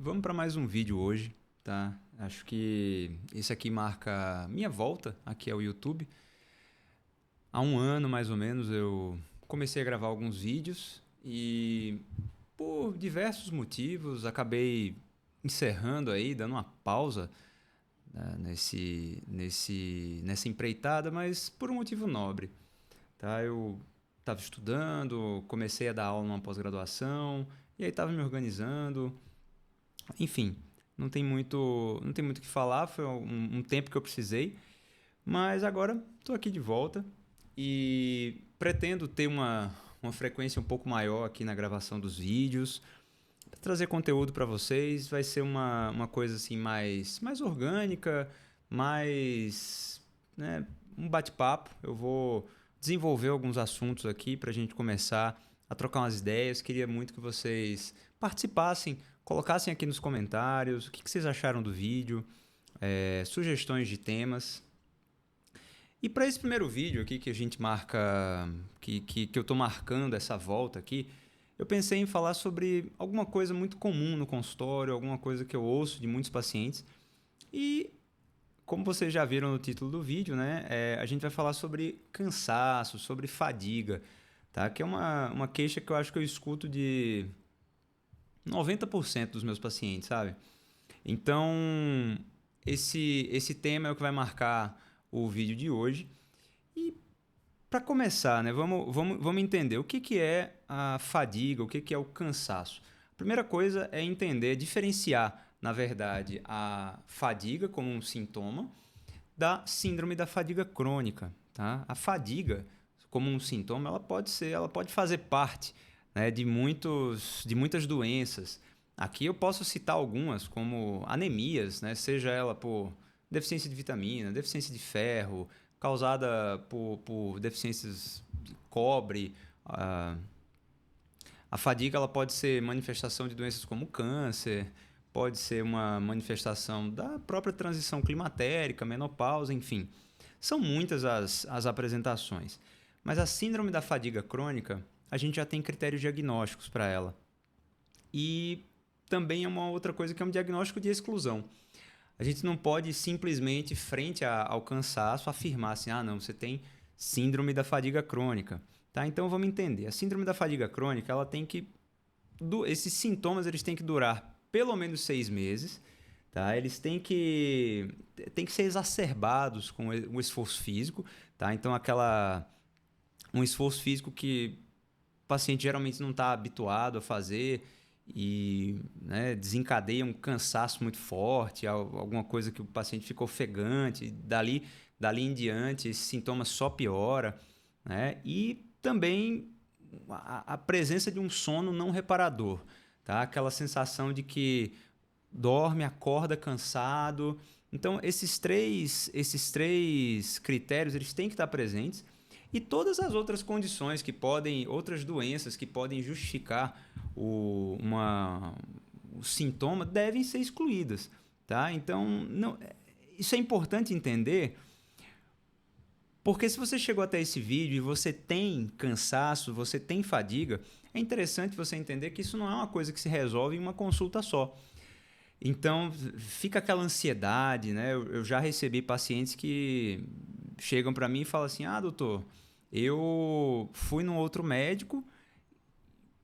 Vamos para mais um vídeo hoje, tá? Acho que esse aqui marca minha volta aqui ao YouTube. Há um ano, mais ou menos, eu comecei a gravar alguns vídeos e por diversos motivos acabei encerrando aí, dando uma pausa, né, nessa empreitada, mas por um motivo nobre, tá? Eu estava estudando, comecei a dar aula numa pós-graduação e aí estava me organizando. Enfim, não tem muito o que falar, foi um tempo que eu precisei, mas agora estou aqui de volta e pretendo ter uma frequência um pouco maior aqui na gravação dos vídeos, pra trazer conteúdo para vocês. Vai ser uma coisa assim mais orgânica, mais, né, um bate-papo. Eu vou desenvolver alguns assuntos aqui para a gente começar a trocar umas ideias. Queria muito que vocês participassem, colocassem aqui nos comentários o que vocês acharam do vídeo, sugestões de temas. E para esse primeiro vídeo aqui que a gente marca, que eu estou marcando essa volta aqui, eu pensei em falar sobre alguma coisa muito comum no consultório, alguma coisa que eu ouço de muitos pacientes. E como vocês já viram no título do vídeo, né, a gente vai falar sobre cansaço, sobre fadiga, tá? Que é uma queixa que eu acho que eu escuto de 90% dos meus pacientes, sabe? Então, esse tema é o que vai marcar o vídeo de hoje. E para começar, né, vamos entender o que é a fadiga, o que é o cansaço. A primeira coisa é entender, diferenciar, na verdade, a fadiga como um sintoma da síndrome da fadiga crônica, tá? A fadiga, como um sintoma, ela pode fazer parte, né, de muitas doenças. Aqui eu posso citar algumas, como anemias, né, seja ela por deficiência de vitamina, deficiência de ferro, causada por deficiências de cobre. A fadiga ela pode ser manifestação de doenças como câncer, pode ser uma manifestação da própria transição climatérica, menopausa, enfim. São muitas as apresentações. Mas a síndrome da fadiga crônica, a gente já tem critérios diagnósticos para ela. E também é uma outra coisa que é um diagnóstico de exclusão. A gente não pode simplesmente, frente ao cansaço, afirmar assim, ah, não, você tem síndrome da fadiga crônica. Tá? Então vamos entender. A síndrome da fadiga crônica, ela tem que esses sintomas eles têm que durar pelo menos 6 meses, tá? Eles têm que ser exacerbados com o esforço físico, tá? Então um esforço físico que o paciente geralmente não está habituado a fazer e, né, desencadeia um cansaço muito forte, alguma coisa que o paciente fica ofegante, dali em diante esse sintoma só piora, né? E também a presença de um sono não reparador, tá? Aquela sensação de que dorme, acorda cansado. Então, esses três critérios, eles têm que estar presentes. E todas as outras condições outras doenças que podem justificar o sintoma devem ser excluídas, tá? Então, isso é importante entender, porque se você chegou até esse vídeo e você tem cansaço, você tem fadiga, é interessante você entender que isso não é uma coisa que se resolve em uma consulta só. Então, fica aquela ansiedade, né? Eu já recebi pacientes que chegam para mim e falam assim, ah, doutor, eu fui num outro médico,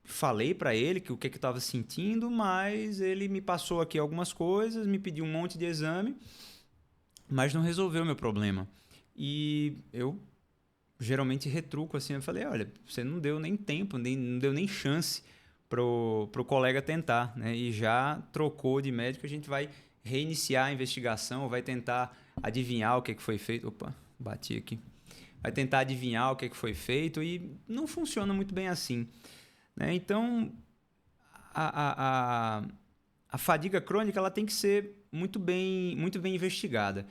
falei para ele o que eu estava sentindo, mas ele me passou aqui algumas coisas, me pediu um monte de exame, mas não resolveu o meu problema. E eu geralmente retruco assim, eu falei, olha, você não deu nem tempo, não deu nem chance pro colega tentar, né? E já trocou de médico, a gente vai reiniciar a investigação, vai tentar adivinhar o que foi feito. Opa, bati aqui. Vai tentar adivinhar o que foi feito e não funciona muito bem assim, né? Então, a, a, a fadiga crônica ela tem que ser muito bem investigada.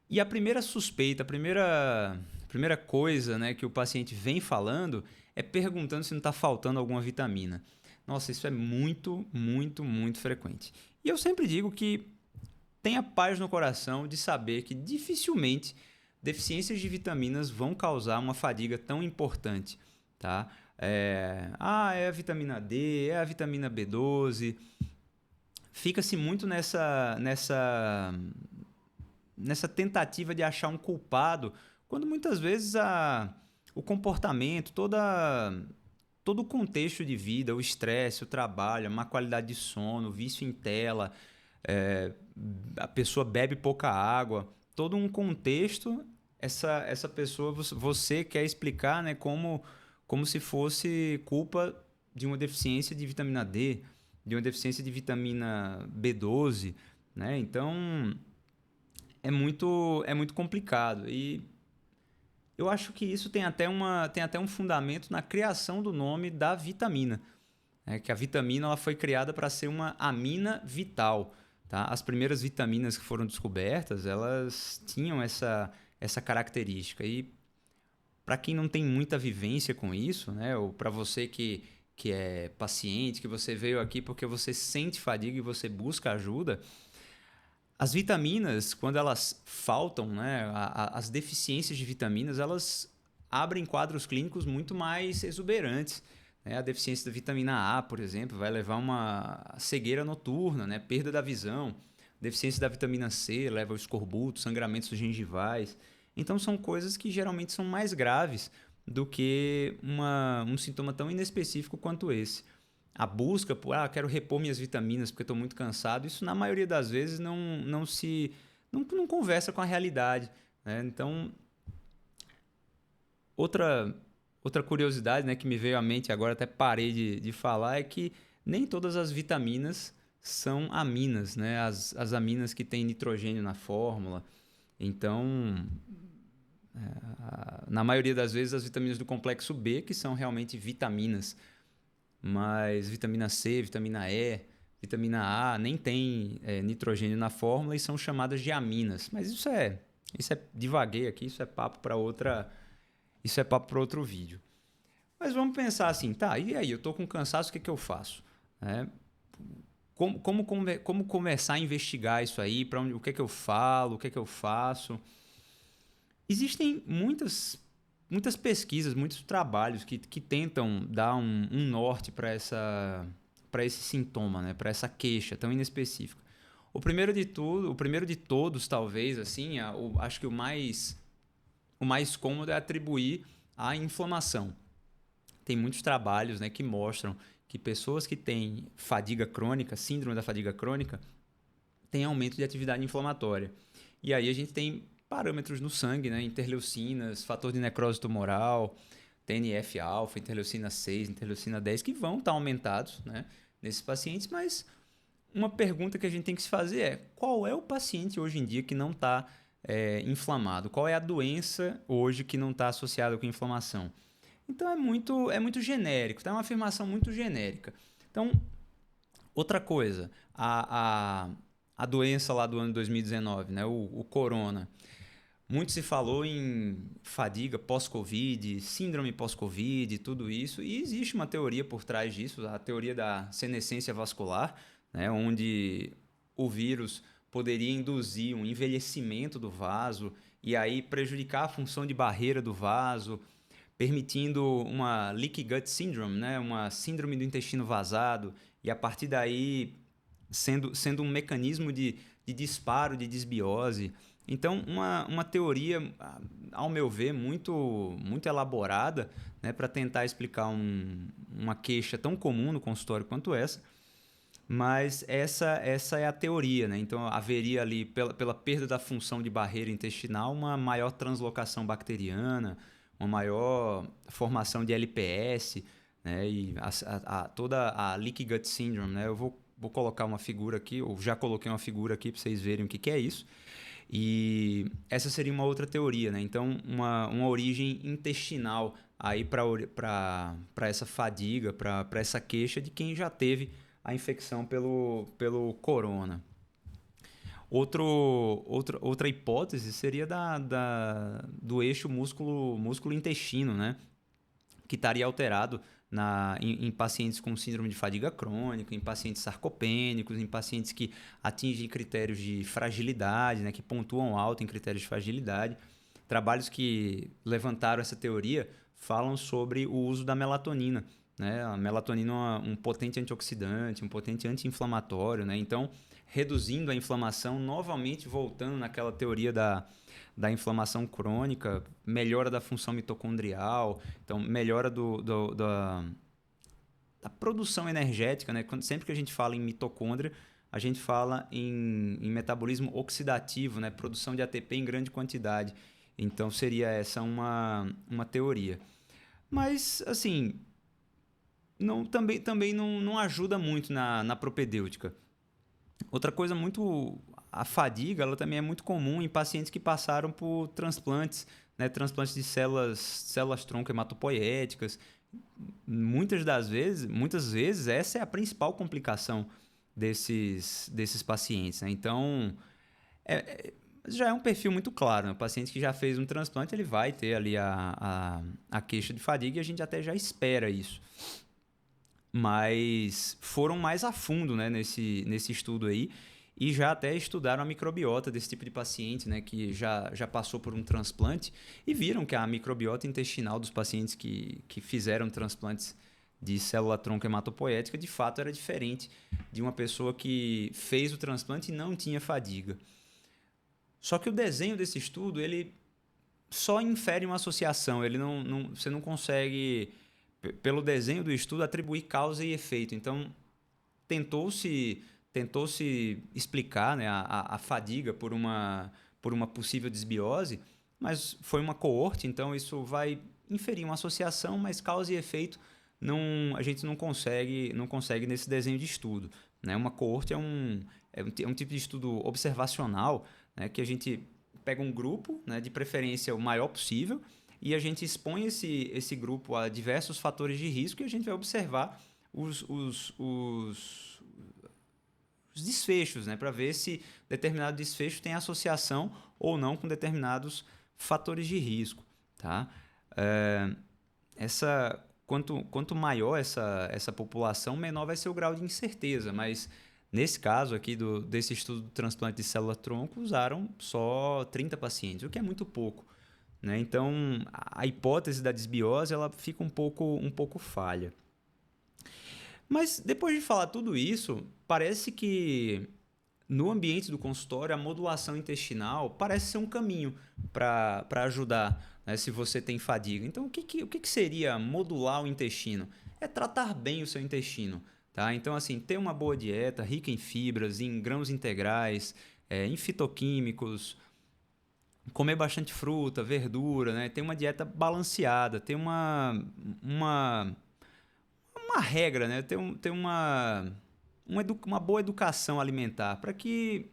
E a primeira suspeita, a primeira coisa, né, que o paciente vem falando é perguntando se não está faltando alguma vitamina. Nossa, isso é muito frequente. E eu sempre digo que tenha paz no coração de saber que dificilmente deficiências de vitaminas vão causar uma fadiga tão importante, tá? É a vitamina D, é a vitamina B12. fica-se muito nessa tentativa de achar um culpado, quando muitas vezes o comportamento, todo o contexto de vida, o estresse, o trabalho, a má qualidade de sono, o vício em tela, é, a pessoa bebe pouca água, todo um contexto, essa pessoa, você quer explicar, né, como se fosse culpa de uma deficiência de vitamina D, de uma deficiência de vitamina B12, né? Então é muito complicado. E eu acho que isso tem até um fundamento na criação do nome da vitamina. Que a vitamina ela foi criada para ser uma amina vital. Tá? As primeiras vitaminas que foram descobertas, elas tinham essa característica. E para quem não tem muita vivência com isso, né, ou para você que é paciente, que você veio aqui porque você sente fadiga e você busca ajuda, as vitaminas, quando elas faltam, né, as deficiências de vitaminas, elas abrem quadros clínicos muito mais exuberantes. Né? A deficiência da vitamina A, por exemplo, vai levar a uma cegueira noturna, né, perda da visão. Deficiência da vitamina C leva ao escorbuto, sangramentos gengivais. Então, são coisas que geralmente são mais graves do que um sintoma tão inespecífico quanto esse. A busca por, quero repor minhas vitaminas porque estou muito cansado, isso na maioria das vezes não conversa com a realidade. Né? Então, outra, outra curiosidade, né, que me veio à mente agora, até parei de falar, é que nem todas as vitaminas são aminas, né? As aminas que têm nitrogênio na fórmula. Então, na maioria das vezes, as vitaminas do complexo B, que são realmente vitaminas, mas vitamina C, vitamina E, vitamina A nem tem nitrogênio na fórmula e são chamadas de aminas. Mas isso é divaguei aqui, isso é papo para outro vídeo. Mas vamos pensar assim, tá, e aí, eu tô com cansaço, o que eu faço? Como começar a investigar isso aí, o que eu falo, o que eu faço? Existem muitas pesquisas, muitos trabalhos que tentam dar um norte para esse sintoma, né? Para essa queixa tão inespecífica. O primeiro de todos, talvez, assim, acho que o mais cômodo é atribuir à inflamação. Tem muitos trabalhos, né, que mostram que pessoas que têm fadiga crônica, síndrome da fadiga crônica, têm aumento de atividade inflamatória. E aí a gente tem parâmetros no sangue, né? Interleucinas, fator de necrose tumoral, TNF-alfa, interleucina 6, interleucina 10, que vão estar aumentados, né, nesses pacientes, mas uma pergunta que a gente tem que se fazer é: qual é o paciente hoje em dia que não está inflamado? Qual é a doença hoje que não está associada com inflamação? Então é muito genérico, tá? É uma afirmação muito genérica. Então, outra coisa, a doença lá do ano 2019, né, o corona. Muito se falou em fadiga pós-Covid, síndrome pós-Covid, tudo isso. E existe uma teoria por trás disso, a teoria da senescência vascular, né, onde o vírus poderia induzir um envelhecimento do vaso e aí prejudicar a função de barreira do vaso, permitindo uma leaky gut syndrome, né, uma síndrome do intestino vazado, e a partir daí sendo um mecanismo de disparo, de desbiose. Então, uma teoria, ao meu ver, muito elaborada, né, para tentar explicar uma queixa tão comum no consultório quanto essa, mas essa é a teoria. Né? Então, haveria ali, pela perda da função de barreira intestinal, uma maior translocação bacteriana, uma maior formação de LPS, né? E toda a Leaky Gut Syndrome. Né? Eu vou colocar uma figura aqui, ou já coloquei uma figura aqui para vocês verem o que é isso. E essa seria uma outra teoria, né? Então, uma origem intestinal aí para essa fadiga, para essa queixa de quem já teve a infecção pelo corona. Outra hipótese seria do eixo músculo-intestino, né? Que estaria alterado em pacientes com síndrome de fadiga crônica, em pacientes sarcopênicos, em pacientes que atingem critérios de fragilidade, né, que pontuam alto em critérios de fragilidade. Trabalhos que levantaram essa teoria falam sobre o uso da melatonina, né? A melatonina é um potente antioxidante, um potente anti-inflamatório, né? Então, reduzindo a inflamação, novamente voltando naquela teoria da inflamação crônica, melhora da função mitocondrial, então melhora da produção energética, né? Sempre que a gente fala em mitocôndria, a gente fala em metabolismo oxidativo, né? Produção de ATP em grande quantidade. Então seria essa uma teoria. Mas, assim, também não ajuda muito na propedêutica. Outra coisa muito... A fadiga, ela também é muito comum em pacientes que passaram por transplantes, né? Transplantes de células tronco hematopoéticas. Muitas vezes, essa é a principal complicação desses pacientes, né? Então, já é um perfil muito claro, né? O paciente que já fez um transplante, ele vai ter ali a queixa de fadiga e a gente até já espera isso. Mas foram mais a fundo, né, nesse estudo aí e já até estudaram a microbiota desse tipo de paciente, né, que já passou por um transplante e viram que a microbiota intestinal dos pacientes que fizeram transplantes de célula-tronco hematopoética de fato era diferente de uma pessoa que fez o transplante e não tinha fadiga. Só que o desenho desse estudo, ele só infere uma associação, você não consegue, pelo desenho do estudo, atribuir causa e efeito. Então, tentou-se explicar, né, a fadiga por uma possível desbiose, mas foi uma coorte, então isso vai inferir uma associação, mas causa e efeito a gente não consegue nesse desenho de estudo, né? Uma coorte é um tipo de estudo observacional, né, que a gente pega um grupo, né, de preferência o maior possível, e a gente expõe esse grupo a diversos fatores de risco e a gente vai observar os desfechos, né, para ver se determinado desfecho tem associação ou não com determinados fatores de risco. Tá? Quanto maior essa população, menor vai ser o grau de incerteza, mas nesse caso aqui desse estudo do transplante de célula-tronco, usaram só 30 pacientes, o que é muito pouco. Né? Então, a hipótese da desbiose ela fica um pouco falha. Mas depois de falar tudo isso, parece que no ambiente do consultório a modulação intestinal parece ser um caminho para ajudar, né, se você tem fadiga. Então, o que seria modular o intestino? É tratar bem o seu intestino. Tá? Então, assim, ter uma boa dieta rica em fibras, em grãos integrais, em fitoquímicos, comer bastante fruta, verdura, né? Ter uma dieta balanceada, ter uma regra, né? Ter uma boa educação alimentar para que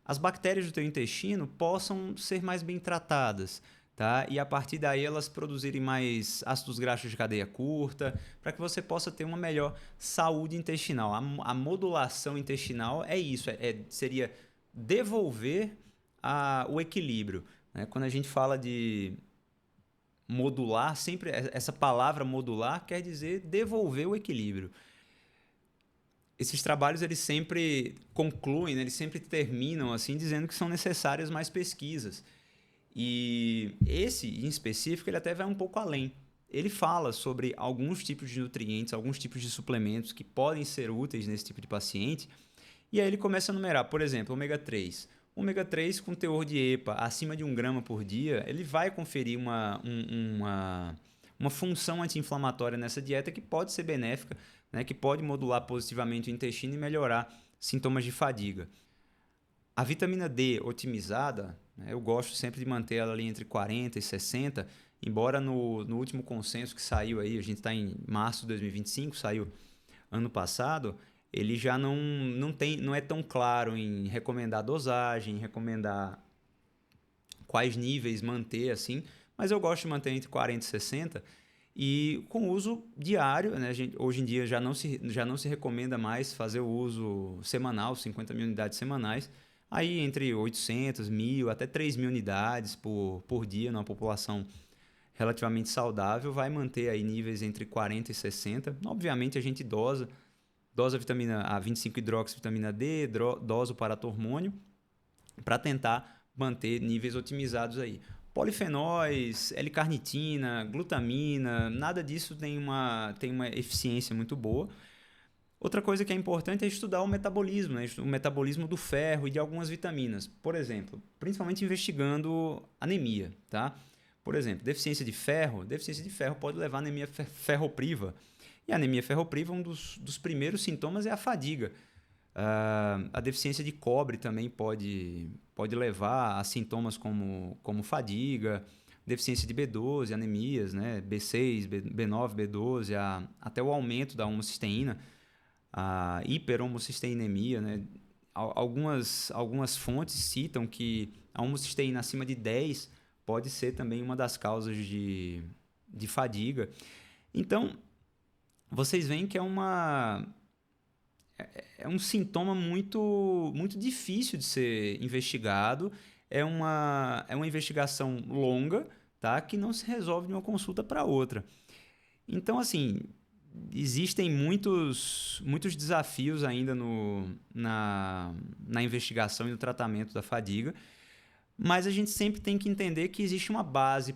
as bactérias do teu intestino possam ser mais bem tratadas, tá? E a partir daí elas produzirem mais ácidos graxos de cadeia curta, para que você possa ter uma melhor saúde intestinal. A modulação intestinal é isso, seria devolver o equilíbrio, né? Quando a gente fala de modular, sempre essa palavra modular quer dizer devolver o equilíbrio. Esses trabalhos eles sempre concluem, né? Eles sempre terminam assim dizendo que são necessárias mais pesquisas. E esse, em específico, ele até vai um pouco além. Ele fala sobre alguns tipos de nutrientes, alguns tipos de suplementos que podem ser úteis nesse tipo de paciente. E aí ele começa a numerar, por exemplo, ômega 3. Ômega 3 com teor de EPA acima de 1 grama por dia, ele vai conferir uma função anti-inflamatória nessa dieta que pode ser benéfica, né, que pode modular positivamente o intestino e melhorar sintomas de fadiga. A vitamina D otimizada, né, eu gosto sempre de manter ela ali entre 40 e 60, embora no último consenso que saiu aí, a gente está em março de 2025, saiu ano passado, ele já não é tão claro em recomendar dosagem, em recomendar quais níveis manter, assim, mas eu gosto de manter entre 40 e 60 e com uso diário, né? Hoje em dia já não se recomenda mais fazer o uso semanal, 50 mil unidades semanais, aí entre 800, 1.000 até 3.000 unidades por dia numa população relativamente saudável, vai manter aí níveis entre 40 e 60. Obviamente a gente dosa a 25-hidroxivitamina D, dosa o paratormônio, para tentar manter níveis otimizados aí. polifenóis, L-carnitina, glutamina, nada disso tem uma eficiência muito boa. Outra coisa que é importante é estudar o metabolismo, né? O metabolismo do ferro e de algumas vitaminas. Por exemplo, principalmente investigando anemia, tá? Por exemplo, deficiência de ferro pode levar a anemia ferropriva. E a anemia ferropriva, um dos primeiros sintomas é a fadiga. A deficiência de cobre também pode levar a sintomas como fadiga, deficiência de B12, anemias, né? B6, B9, B12, até o aumento da homocisteína, a hiperhomocisteinemia, né? Algumas fontes citam que a homocisteína acima de 10 pode ser também uma das causas de fadiga. Então, vocês veem que é um sintoma muito difícil de ser investigado. É uma investigação longa, tá? Que não se resolve de uma consulta para outra. Então, assim, existem muitos desafios ainda na investigação e no tratamento da fadiga, mas a gente sempre tem que entender que existe uma base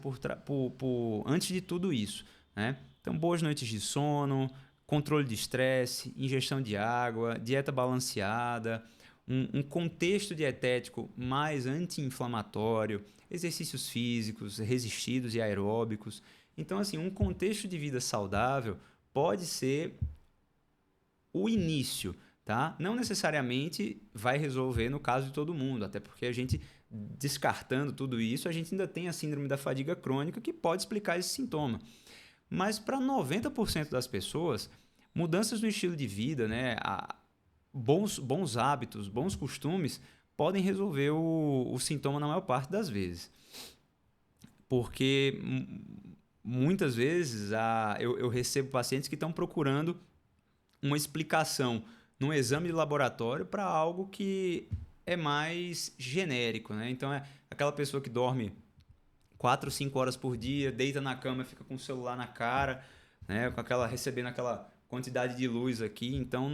antes de tudo isso, né? Então, boas noites de sono, controle de estresse, ingestão de água, dieta balanceada, um contexto dietético mais anti-inflamatório, exercícios físicos, resistidos e aeróbicos. Então, assim, um contexto de vida saudável pode ser o início, tá? Não necessariamente vai resolver no caso de todo mundo, até porque a gente, descartando tudo isso, a gente ainda tem a síndrome da fadiga crônica que pode explicar esse sintoma. Mas para 90% das pessoas, mudanças no estilo de vida, né, bons hábitos, bons costumes, podem resolver o sintoma na maior parte das vezes. Porque muitas vezes eu recebo pacientes que estão procurando uma explicação num exame de laboratório para algo que é mais genérico, né? Então, é aquela pessoa que dorme 4, 5 horas por dia, deita na cama e fica com o celular na cara, né? Recebendo aquela quantidade de luz aqui. Então,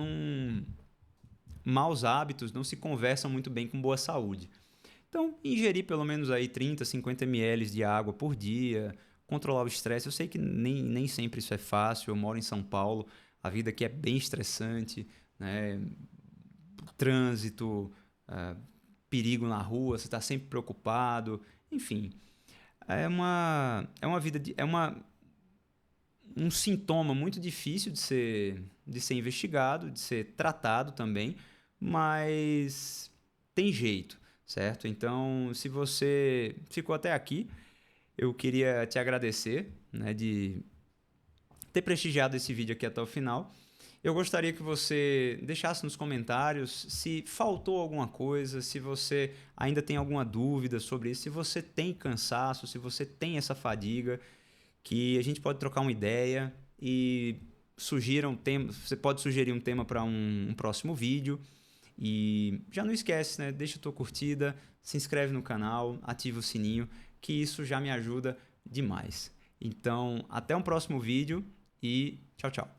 maus hábitos não se conversam muito bem com boa saúde. Então, ingerir pelo menos aí 30, 50 ml de água por dia, controlar o estresse. Eu sei que nem sempre isso é fácil. Eu moro em São Paulo, a vida aqui é bem estressante, né? Trânsito, perigo na rua, você está sempre preocupado, enfim. É um sintoma muito difícil de ser investigado, de ser tratado também, mas tem jeito, certo? Então, se você ficou até aqui, eu queria te agradecer, né, de ter prestigiado esse vídeo aqui até o final. Eu gostaria que você deixasse nos comentários se faltou alguma coisa, se você ainda tem alguma dúvida sobre isso, se você tem cansaço, se você tem essa fadiga, que a gente pode trocar uma ideia e você pode sugerir um tema para um próximo vídeo. E já não esquece, né? Deixa a tua curtida, se inscreve no canal, ativa o sininho, que isso já me ajuda demais. Então, até um próximo vídeo e tchau, tchau.